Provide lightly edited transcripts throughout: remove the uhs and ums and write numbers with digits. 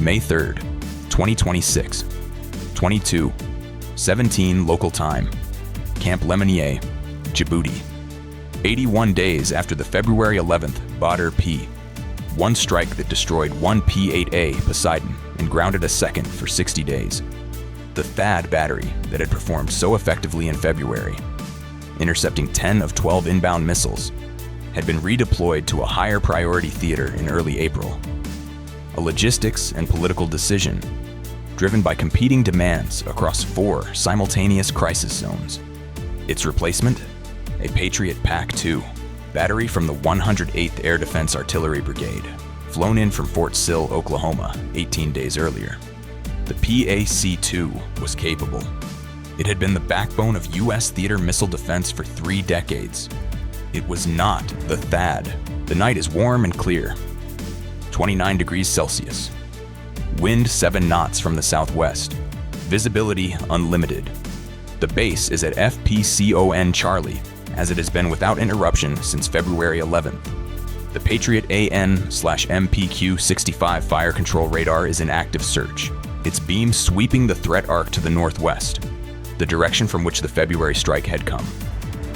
May 3rd, 2026, 22:17 local time, Camp Lemonnier, Djibouti. 81 days after the February 11th Badr P-1 strike that destroyed one P-8A Poseidon and grounded a second for 60 days. The THAAD battery that had performed so effectively in February, intercepting 10 of 12 inbound missiles, had been redeployed to a higher priority theater in early April. A logistics and political decision driven by competing demands across 4 simultaneous crisis zones. Its replacement, a Patriot PAC-2 battery from the 108th Air Defense Artillery Brigade, flown in from Fort Sill, Oklahoma, 18 days earlier. The PAC-2 was capable. It had been the backbone of U.S. theater missile defense for 3 decades. It was not the THAAD. The night is warm and clear, 29 degrees Celsius. Wind 7 knots from the southwest. Visibility unlimited. The base is at FPCON Charlie, as it has been without interruption since February 11th. The Patriot AN/MPQ-65 fire control radar is in active search, its beam sweeping the threat arc to the northwest, the direction from which the February strike had come.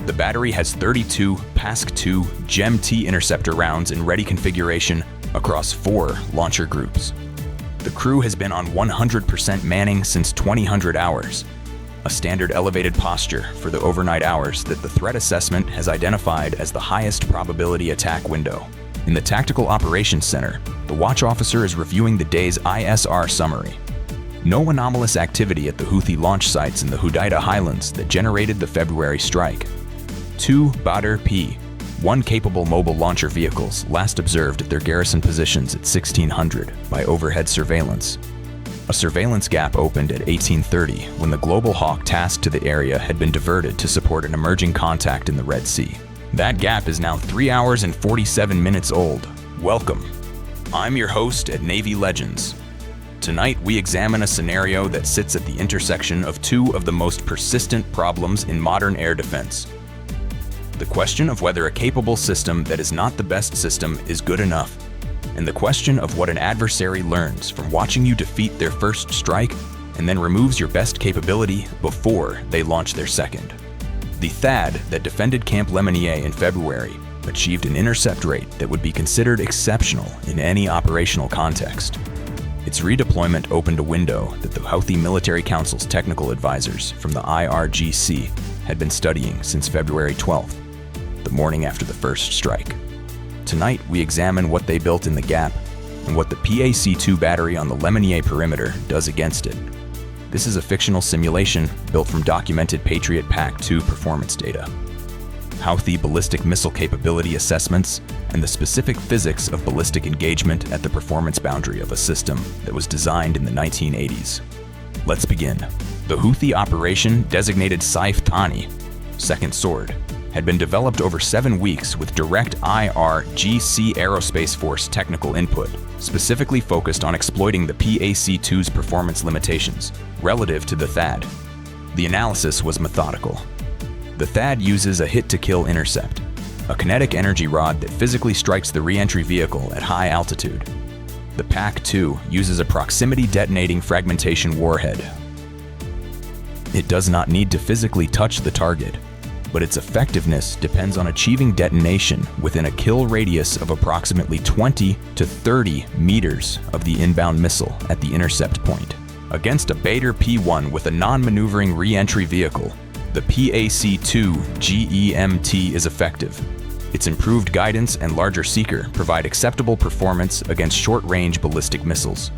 The battery has 32 PAC-2 GEM-T interceptor rounds in ready configuration across 4 launcher groups. The crew has been on 100% manning since 2000 hours, a standard elevated posture for the overnight hours that the threat assessment has identified as the highest probability attack window. In the Tactical Operations Center, the watch officer is reviewing the day's ISR summary. No anomalous activity at the Houthi launch sites in the Houthis highlands that generated the February strike. 2 Badr P-1 capable mobile launcher vehicles last observed at their garrison positions at 1600 by overhead surveillance. A surveillance gap opened at 1830 when the Global Hawk tasked to the area had been diverted to support an emerging contact in the Red Sea. That gap is now 3 hours and 47 minutes old. Welcome. I'm your host at Navy Legends. Tonight we examine a scenario that sits at the intersection of 2 of the most persistent problems in modern air defense. The question of whether a capable system that is not the best system is good enough, and the question of what an adversary learns from watching you defeat their first strike and then removes your best capability before they launch their second. The THAAD that defended Camp Lemonnier in February achieved an intercept rate that would be considered exceptional in any operational context. Its redeployment opened a window that the Houthi Military Council's technical advisors from the IRGC had been studying since February 12th, the morning after the first strike. Tonight, we examine what they built in the gap and what the PAC-2 battery on the Lemonnier perimeter does against it. This is a fictional simulation built from documented Patriot PAC-2 performance data, Houthi ballistic missile capability assessments, and the specific physics of ballistic engagement at the performance boundary of a system that was designed in the 1980s. Let's begin. The Houthi operation, designated Saif Thani, Second Sword, had been developed over 7 weeks with direct IRGC Aerospace Force technical input, specifically focused on exploiting the PAC-2's performance limitations relative to the THAAD. The analysis was methodical. The THAAD uses a hit-to-kill intercept, a kinetic energy rod that physically strikes the re-entry vehicle at high altitude. The PAC-2 uses a proximity detonating fragmentation warhead. It does not need to physically touch the target, but its effectiveness depends on achieving detonation within a kill radius of approximately 20 to 30 meters of the inbound missile at the intercept point. Against a Badr P-1 with a non-maneuvering re-entry vehicle, the PAC-2 GEM-T is effective. Its improved guidance and larger seeker provide acceptable performance against short-range ballistic missiles.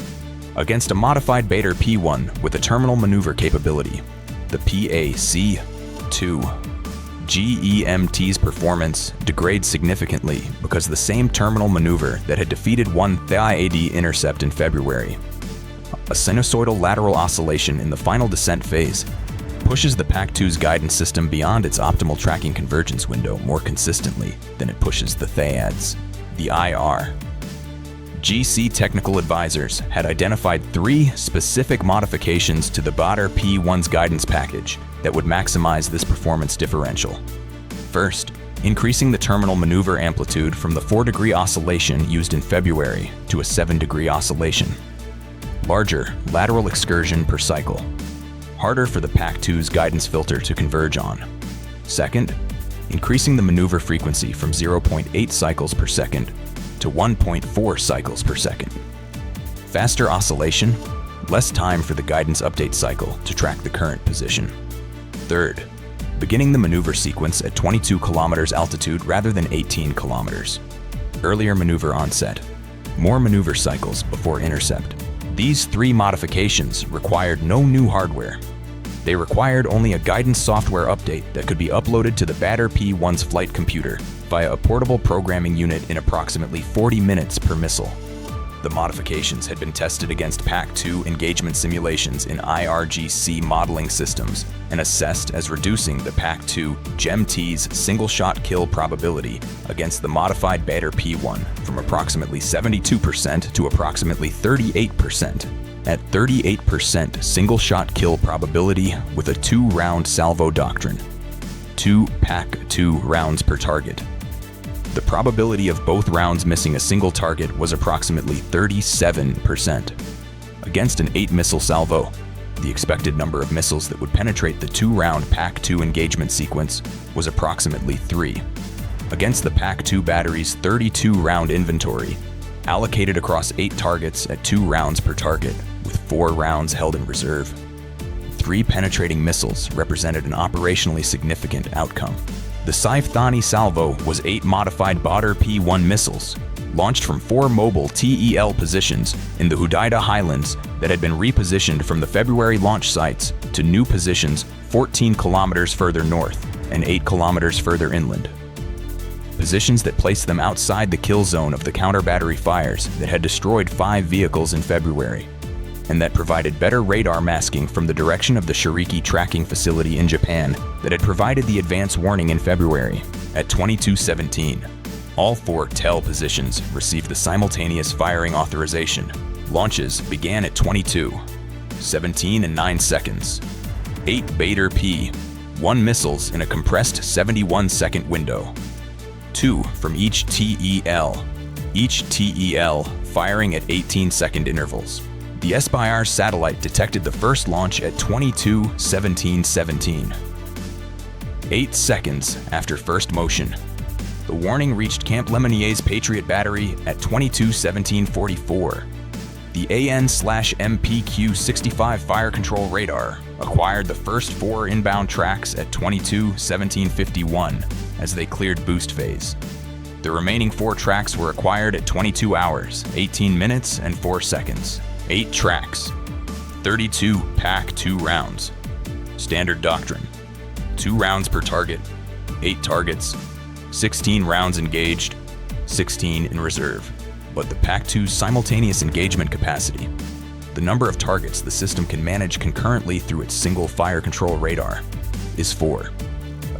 Against a modified Badr P-1 with a terminal maneuver capability, the PAC-2 GEM-T's performance degrades significantly because the same terminal maneuver that had defeated one THAAD intercept in February, a sinusoidal lateral oscillation in the final descent phase, pushes the PAC-2's guidance system beyond its optimal tracking convergence window more consistently than it pushes the THAAD's. The IRGC technical advisors had identified 3 specific modifications to the Badr P-1's guidance package that would maximize this performance differential. First, increasing the terminal maneuver amplitude from the 4-degree oscillation used in February to a 7-degree oscillation. larger lateral excursion per cycle. Harder for the PAC-2's guidance filter to converge on. Second, increasing the maneuver frequency from 0.8 cycles per second to 1.4 cycles per second. Faster oscillation, less time for the guidance update cycle to track the current position. Third, beginning the maneuver sequence at 22 kilometers altitude rather than 18 kilometers. Earlier maneuver onset, more maneuver cycles before intercept. These three modifications required no new hardware. They required only a guidance software update that could be uploaded to the P-1's flight computer via a portable programming unit in approximately 40 minutes per missile. The modifications had been tested against PAC-2 engagement simulations in IRGC modeling systems and assessed as reducing the PAC-2 GEM-T's single-shot kill probability against the modified P-1 from approximately 72% to approximately 38%. At 38% single-shot kill probability with a 2-round salvo doctrine. 2 PAC-2 rounds per target. The probability of both rounds missing a single target was approximately 37%. Against an 8-missile salvo, the expected number of missiles that would penetrate the 2-round PAC-2 engagement sequence was approximately 3. Against the PAC-2 battery's 32-round inventory, allocated across 8 targets at 2 rounds per target, with 4 rounds held in reserve. 3 penetrating missiles represented an operationally significant outcome. The Houthis salvo was 8 modified P-1 missiles, launched from 4 mobile TEL positions in the Houthis highlands that had been repositioned from the February launch sites to new positions 14 kilometers further north and 8 kilometers further inland. Positions that placed them outside the kill zone of the counter-battery fires that had destroyed 5 vehicles in February, and that provided better radar masking from the direction of the Shiriki tracking facility in Japan that had provided the advance warning in February. At 22:17, all 4 TEL positions received the simultaneous firing authorization. Launches began at 22:17 and 9 seconds. 8 P-1 missiles in a compressed 71-second window. 2 from each TEL firing at 18-second intervals. The SBIR satellite detected the first launch at 22:17:17. 8 seconds after first motion, the warning reached Camp Lemonnier's Patriot battery at 22:17:44. The AN/MPQ-65 fire control radar acquired the first 4 inbound tracks at 22:17:51 as they cleared boost phase. The remaining 4 tracks were acquired at 22 hours, 18 minutes, and 4 seconds. 8 tracks, 32 PAC-2 rounds. Standard doctrine, 2 rounds per target, 8 targets, 16 rounds engaged, 16 in reserve. But the PAC-2's simultaneous engagement capacity, the number of targets the system can manage concurrently through its single fire control radar, is 4.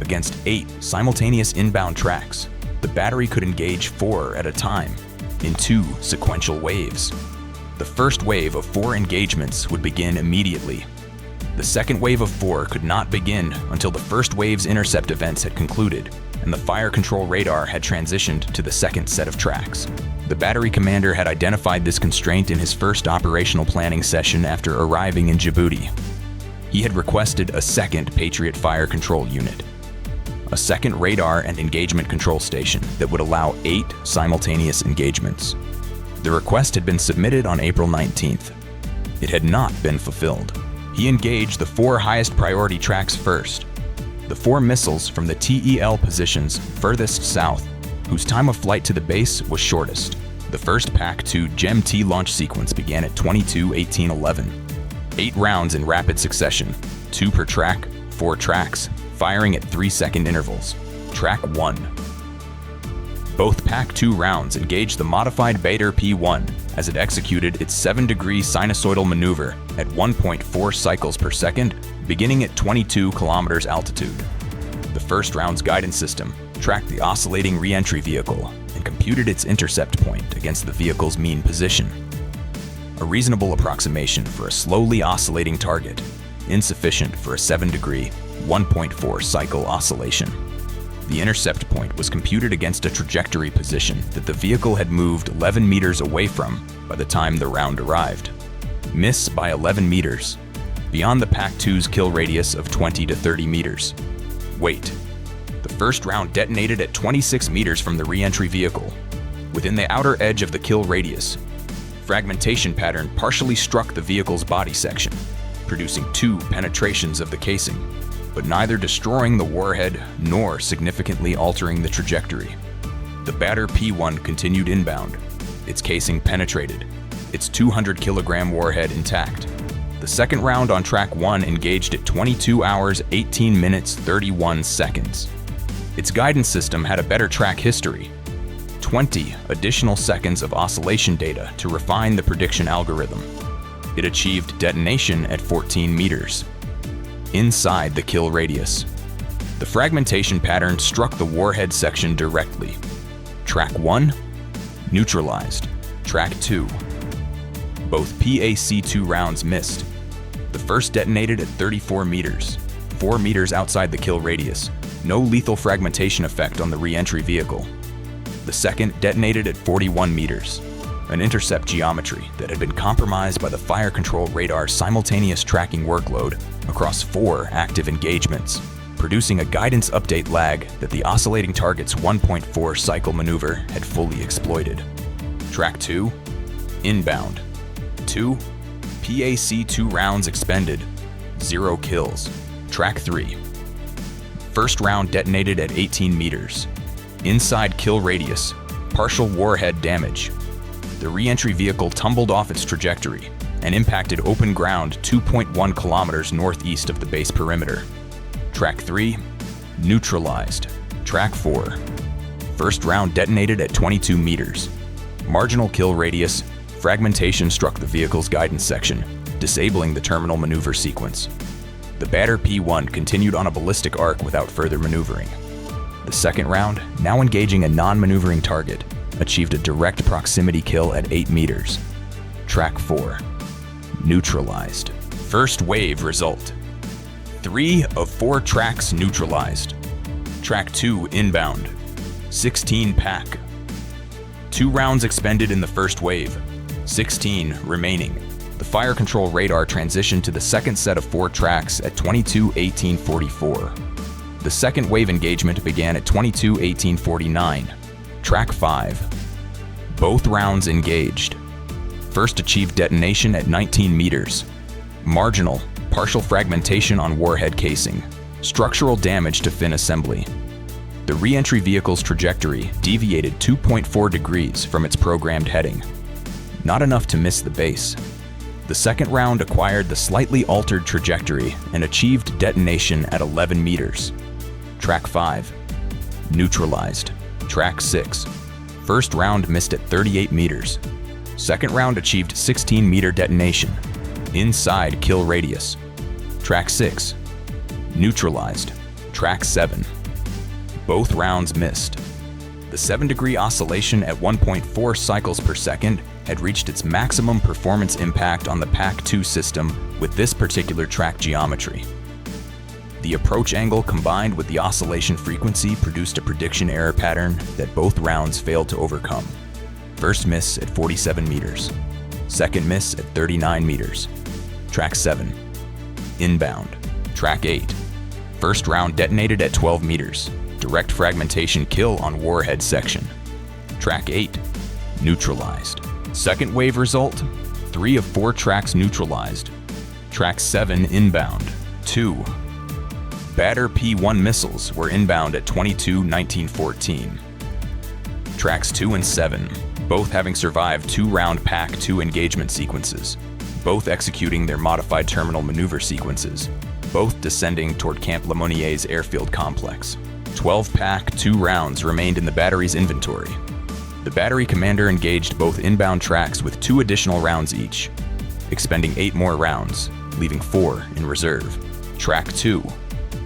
Against 8 simultaneous inbound tracks, the battery could engage 4 at a time in 2 sequential waves. The first wave of 4 engagements would begin immediately. The second wave of 4 could not begin until the first wave's intercept events had concluded and the fire control radar had transitioned to the second set of tracks. The battery commander had identified this constraint in his first operational planning session after arriving in Djibouti. He had requested a second Patriot fire control unit, a second radar and engagement control station that would allow 8 simultaneous engagements. The request had been submitted on April 19th. It had not been fulfilled. He engaged the 4 highest priority tracks first. The 4 missiles from the TEL positions furthest south, whose time of flight to the base was shortest. The first PAC-2 GEM-T launch sequence began at 22:18:11. 8 rounds in rapid succession, 2 per track, 4 tracks, firing at 3-second intervals. Track 1. Both PAC-2 rounds engaged the modified P-1 as it executed its 7-degree sinusoidal maneuver at 1.4 cycles per second, beginning at 22 kilometers altitude. The first round's guidance system tracked the oscillating re-entry vehicle and computed its intercept point against the vehicle's mean position. A reasonable approximation for a slowly oscillating target, insufficient for a 7-degree, 1.4 cycle oscillation. The intercept point was computed against a trajectory position that the vehicle had moved 11 meters away from by the time the round arrived. Miss by 11 meters, beyond the PAC-2's kill radius of 20 to 30 meters. Wait. The first round detonated at 26 meters from the re-entry vehicle, within the outer edge of the kill radius. Fragmentation pattern partially struck the vehicle's body section, producing 2 penetrations of the casing, but neither destroying the warhead nor significantly altering the trajectory. The batter P-1 continued inbound, its casing penetrated, its 200-kilogram warhead intact. The second round on track 1 engaged at 22 hours, 18 minutes, 31 seconds. Its guidance system had a better track history, 20 additional seconds of oscillation data to refine the prediction algorithm. It achieved detonation at 14 meters, inside the kill radius. The fragmentation pattern struck the warhead section directly. Track 1, neutralized. Track 2. Both PAC-2 rounds missed. The first detonated at 34 meters, 4 meters outside the kill radius. No lethal fragmentation effect on the re-entry vehicle. The second detonated at 41 meters, an intercept geometry that had been compromised by the fire control radar's simultaneous tracking workload across 4 active engagements, producing a guidance update lag that the oscillating target's 1.4 cycle maneuver had fully exploited. Track 2, inbound. 2, PAC-2 rounds expended, 0 kills. Track 3. First round detonated at 18 meters. Inside kill radius, partial warhead damage. The re-entry vehicle tumbled off its trajectory and impacted open ground 2.1 kilometers northeast of the base perimeter. Track 3, neutralized. Track 4. First round detonated at 22 meters. Marginal kill radius, fragmentation struck the vehicle's guidance section, disabling the terminal maneuver sequence. The batter P-1 continued on a ballistic arc without further maneuvering. The second round, now engaging a non-maneuvering target, achieved a direct proximity kill at 8 meters. Track 4. Neutralized. First wave result. 3 of 4 tracks neutralized. Track 2 inbound. 16 PAC. 2 rounds expended in the first wave. 16 remaining. The fire control radar transitioned to the second set of 4 tracks at 22:18:44. The second wave engagement began at 22:18:49. Track 5. Both rounds engaged. First achieved detonation at 19 meters. Marginal, partial fragmentation on warhead casing. Structural damage to fin assembly. The re-entry vehicle's trajectory deviated 2.4 degrees from its programmed heading. Not enough to miss the base. The second round acquired the slightly altered trajectory and achieved detonation at 11 meters. Track 5. Neutralized. Track 6. First round missed at 38 meters. Second round achieved 16-meter detonation. Inside kill radius. Track 6. Neutralized. Track 7. Both rounds missed. The 7-degree oscillation at 1.4 cycles per second had reached its maximum performance impact on the PAC-2 system with this particular track geometry. The approach angle combined with the oscillation frequency produced a prediction error pattern that both rounds failed to overcome. First miss at 47 meters. Second miss at 39 meters. Track 7. Inbound. Track 8. First round detonated at 12 meters. Direct fragmentation kill on warhead section. Track 8. Neutralized. Second wave result, 3 of 4 tracks neutralized. Track 7 inbound. 2. Batter P-1 missiles were inbound at 22:19:14. Tracks 2 and 7, both having survived 2-round PAC-2 engagement sequences, both executing their modified terminal maneuver sequences, both descending toward Camp Lemonnier's airfield complex. 12 PAC-2 rounds remained in the battery's inventory. The battery commander engaged both inbound tracks with 2 additional rounds each, expending 8 more rounds, leaving 4 in reserve. Track 2.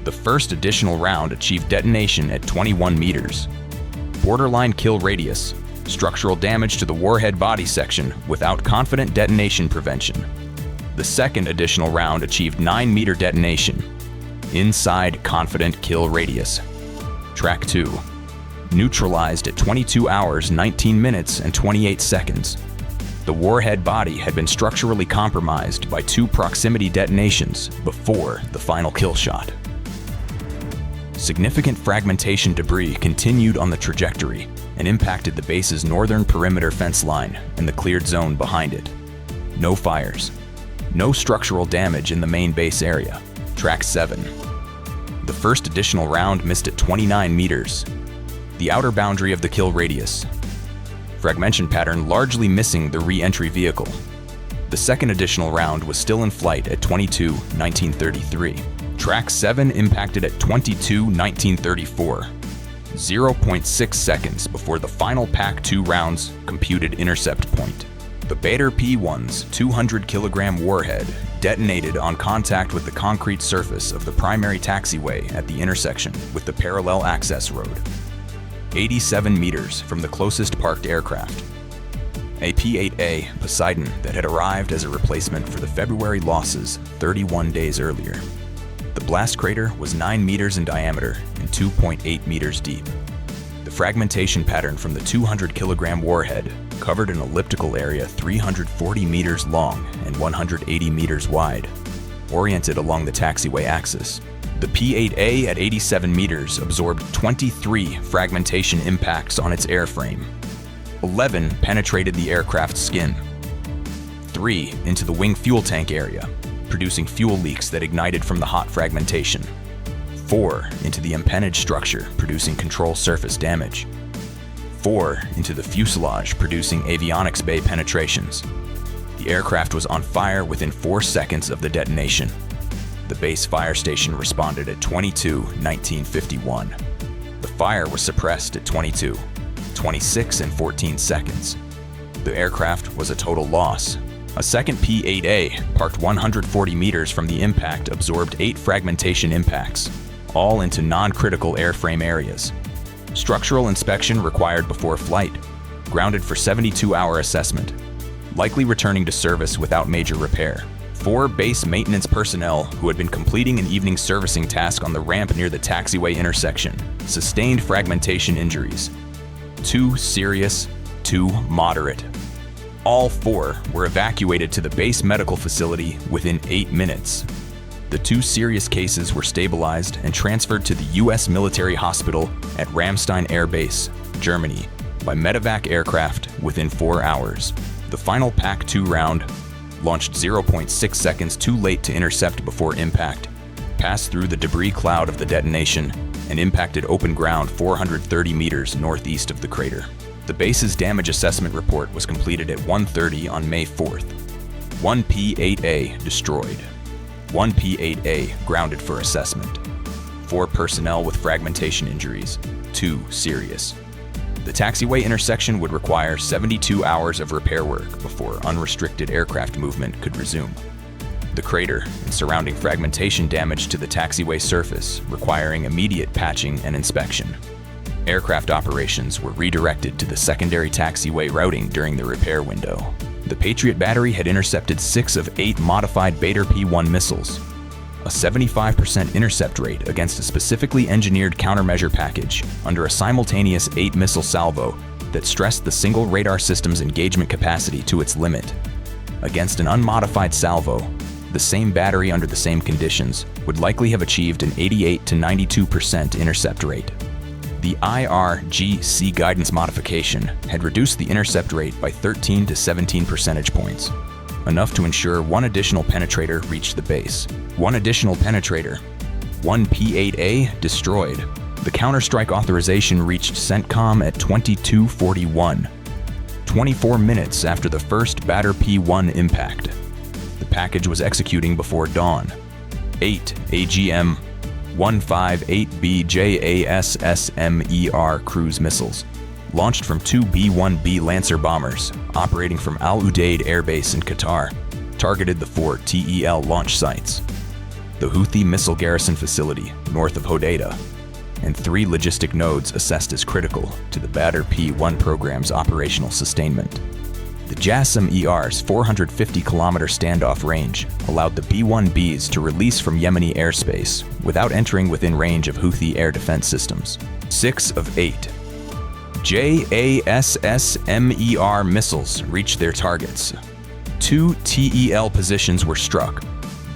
The first additional round achieved detonation at 21 meters. Borderline kill radius, structural damage to the warhead body section without confident detonation prevention. The second additional round achieved 9-meter detonation. Inside confident kill radius. Track 2. Neutralized at 22 hours, 19 minutes, and 28 seconds. The warhead body had been structurally compromised by 2 proximity detonations before the final kill shot. Significant fragmentation debris continued on the trajectory and impacted the base's northern perimeter fence line and the cleared zone behind it. No fires. No structural damage in the main base area. Track 7. The first additional round missed at 29 meters. The outer boundary of the kill radius. Fragmentation pattern largely missing the re-entry vehicle. The second additional round was still in flight at 22-1933. Track 7 impacted at 22-1934, 0.6 seconds before the final PAC-2 rounds computed intercept point. The Bader P-1's 200-kilogram warhead detonated on contact with the concrete surface of the primary taxiway at the intersection with the parallel access road, 87 meters from the closest parked aircraft. A P-8A Poseidon that had arrived as a replacement for the February losses 31 days earlier. The blast crater was 9 meters in diameter and 2.8 meters deep. The fragmentation pattern from the 200-kilogram warhead covered an elliptical area 340 meters long and 180 meters wide, oriented along the taxiway axis. The P-8A at 87 meters absorbed 23 fragmentation impacts on its airframe. 11 penetrated the aircraft's skin. 3 into the wing fuel tank area, producing fuel leaks that ignited from the hot fragmentation. 4 into the empennage structure, producing control surface damage. 4 into the fuselage, producing avionics bay penetrations. The aircraft was on fire within 4 seconds of the detonation. The base fire station responded at 22-1951. The fire was suppressed at 22, 26, and 14 seconds. The aircraft was a total loss. A second P-8A, parked 140 meters from the impact, absorbed 8 fragmentation impacts, all into non-critical airframe areas. Structural inspection required before flight, grounded for 72-hour assessment, likely returning to service without major repair. 4 base maintenance personnel who had been completing an evening servicing task on the ramp near the taxiway intersection sustained fragmentation injuries. 2 serious, 2 moderate. All 4 were evacuated to the base medical facility within 8 minutes. The 2 serious cases were stabilized and transferred to the U.S. military hospital at Ramstein Air Base, Germany, by medevac aircraft within 4 hours. The final PAC-2 round, launched 0.6 seconds too late to intercept before impact, passed through the debris cloud of the detonation and impacted open ground 430 meters northeast of the crater. The base's damage assessment report was completed at 1:30 on May 4th. 1 P-8A destroyed. 1 P-8A grounded for assessment. 4 personnel with fragmentation injuries, 2 serious. The taxiway intersection would require 72 hours of repair work before unrestricted aircraft movement could resume. The crater and surrounding fragmentation damage to the taxiway surface, requiring immediate patching and inspection. Aircraft operations were redirected to the secondary taxiway routing during the repair window. The Patriot battery had intercepted 6 of 8 modified Bader P-1 missiles, a 75% intercept rate against a specifically engineered countermeasure package under a simultaneous 8-missile salvo that stressed the single radar system's engagement capacity to its limit. Against an unmodified salvo, the same battery under the same conditions would likely have achieved an 88 to 92% intercept rate. The IRGC guidance modification had reduced the intercept rate by 13 to 17 percentage points, enough to ensure 1 additional penetrator reached the base. 1 additional penetrator, 1 P-8A destroyed. The counterstrike authorization reached CENTCOM at 22:41, 24 minutes after the first Bader P-1 impact. The package was executing before dawn. 8 AGM 158B JASSMER cruise missiles, launched from 2 B-1B Lancer bombers operating from Al Udeid Air Base in Qatar, targeted the 4 TEL launch sites, the Houthi missile garrison facility north of Hodeidah, and 3 logistic nodes assessed as critical to the Bader P-1 program's operational sustainment. The JASSM-ER's 450-kilometer standoff range allowed the B-1Bs to release from Yemeni airspace without entering within range of Houthi air defense systems. 6 of 8. JASSMER missiles reached their targets. 2 TEL positions were struck.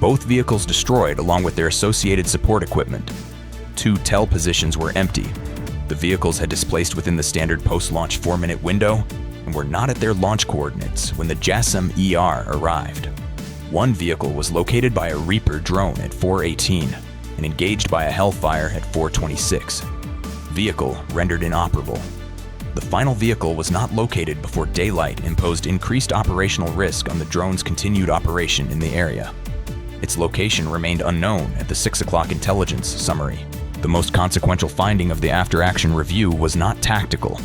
Both vehicles destroyed along with their associated support equipment. 2 TEL positions were empty. The vehicles had displaced within the standard post-launch 4-minute window and were not at their launch coordinates when the JASSM-ER arrived. 1 vehicle was located by a Reaper drone at 4:18 and engaged by a Hellfire at 4:26. Vehicle rendered inoperable. The final vehicle was not located before daylight imposed increased operational risk on the drone's continued operation in the area. Its location remained unknown at the 6 o'clock intelligence summary. The most consequential finding of the after-action review was not tactical.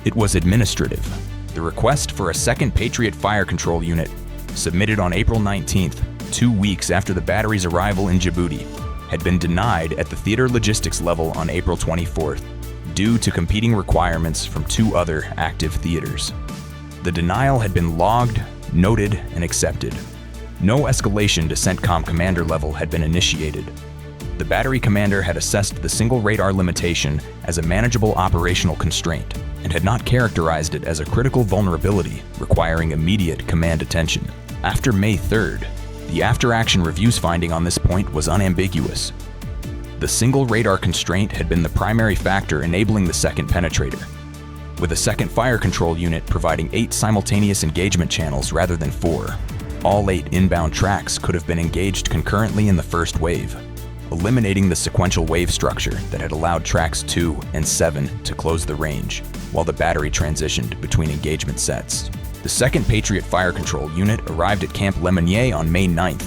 It was administrative. The request for a second Patriot fire control unit, submitted on April 19th, 2 weeks after the battery's arrival in Djibouti, had been denied at the theater logistics level on April 24th, due to competing requirements from 2 other active theaters. The denial had been logged, noted, and accepted. No escalation to CENTCOM commander level had been initiated. The battery commander had assessed the single radar limitation as a manageable operational constraint and had not characterized it as a critical vulnerability requiring immediate command attention. After May 3rd, the after-action review's finding on this point was unambiguous. The single radar constraint had been the primary factor enabling the second penetrator, with a second fire control unit providing 8 simultaneous engagement channels rather than 4. All 8 inbound tracks could have been engaged concurrently in the first wave, eliminating the sequential wave structure that had allowed tracks 2 and 7 to close the range, while the battery transitioned between engagement sets. The second Patriot fire control unit arrived at Camp Lemonnier on May 9th,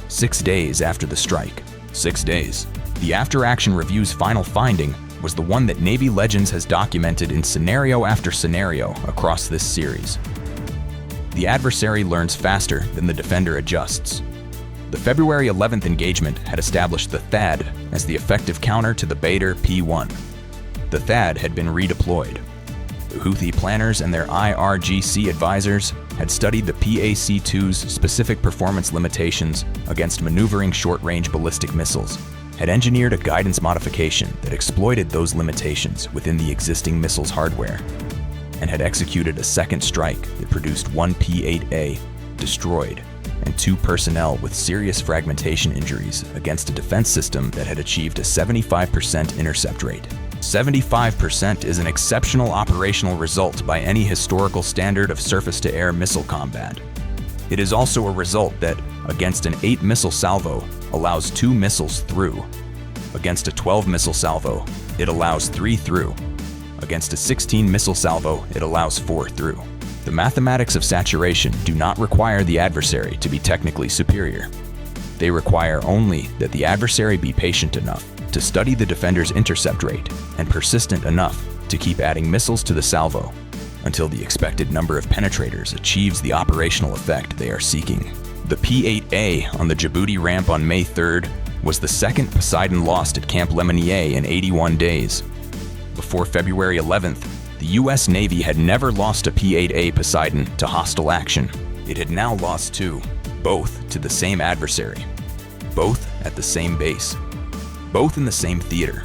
6 days after the strike. 6 days. The after-action review's final finding was the one that Navy Legends has documented in scenario after scenario across this series. The adversary learns faster than the defender adjusts. The February 11th engagement had established the THAAD as the effective counter to the Bader P-1. The THAAD had been redeployed. The Houthi planners and their IRGC advisors had studied the PAC-2's specific performance limitations against maneuvering short-range ballistic missiles, had engineered a guidance modification that exploited those limitations within the existing missile's hardware, and had executed a second strike that produced 1 P-8A destroyed and 2 personnel with serious fragmentation injuries against a defense system that had achieved a 75% intercept rate. 75% is an exceptional operational result by any historical standard of surface-to-air missile combat. It is also a result that, against an 8-missile salvo, allows 2 missiles through. Against a 12-missile salvo, it allows 3 through. Against a 16-missile salvo, it allows 4 through. The mathematics of saturation do not require the adversary to be technically superior. They require only that the adversary be patient enough to study the defender's intercept rate and persistent enough to keep adding missiles to the salvo until the expected number of penetrators achieves the operational effect they are seeking. The P-8A on the Djibouti ramp on May 3rd was the second Poseidon lost at Camp Lemonnier in 81 days. Before February 11th, the U.S. Navy had never lost a P-8A Poseidon to hostile action. It had now lost 2, both to the same adversary, both at the same base, both in the same theater.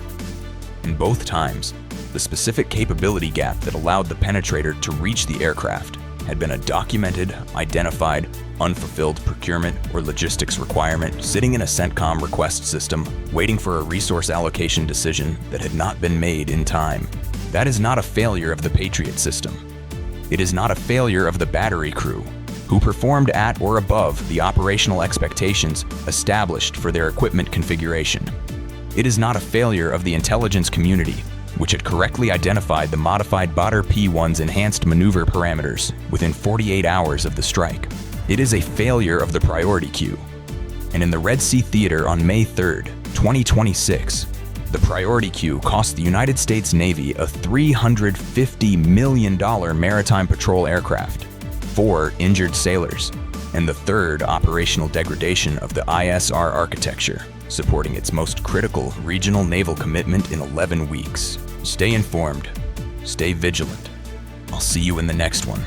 And both times, the specific capability gap that allowed the penetrator to reach the aircraft had been a documented, identified, unfulfilled procurement or logistics requirement sitting in a CENTCOM request system, waiting for a resource allocation decision that had not been made in time. That is not a failure of the Patriot system. It is not a failure of the battery crew, who performed at or above the operational expectations established for their equipment configuration. It is not a failure of the intelligence community, which had correctly identified the modified Bader P-1's enhanced maneuver parameters within 48 hours of the strike. It is a failure of the priority queue. And in the Red Sea Theater on May 3rd, 2026, the priority queue cost the United States Navy a $350 million maritime patrol aircraft, 4 injured sailors, and the 3rd operational degradation of the ISR architecture, supporting its most critical regional naval commitment in 11 weeks. Stay informed, stay vigilant. I'll see you in the next one.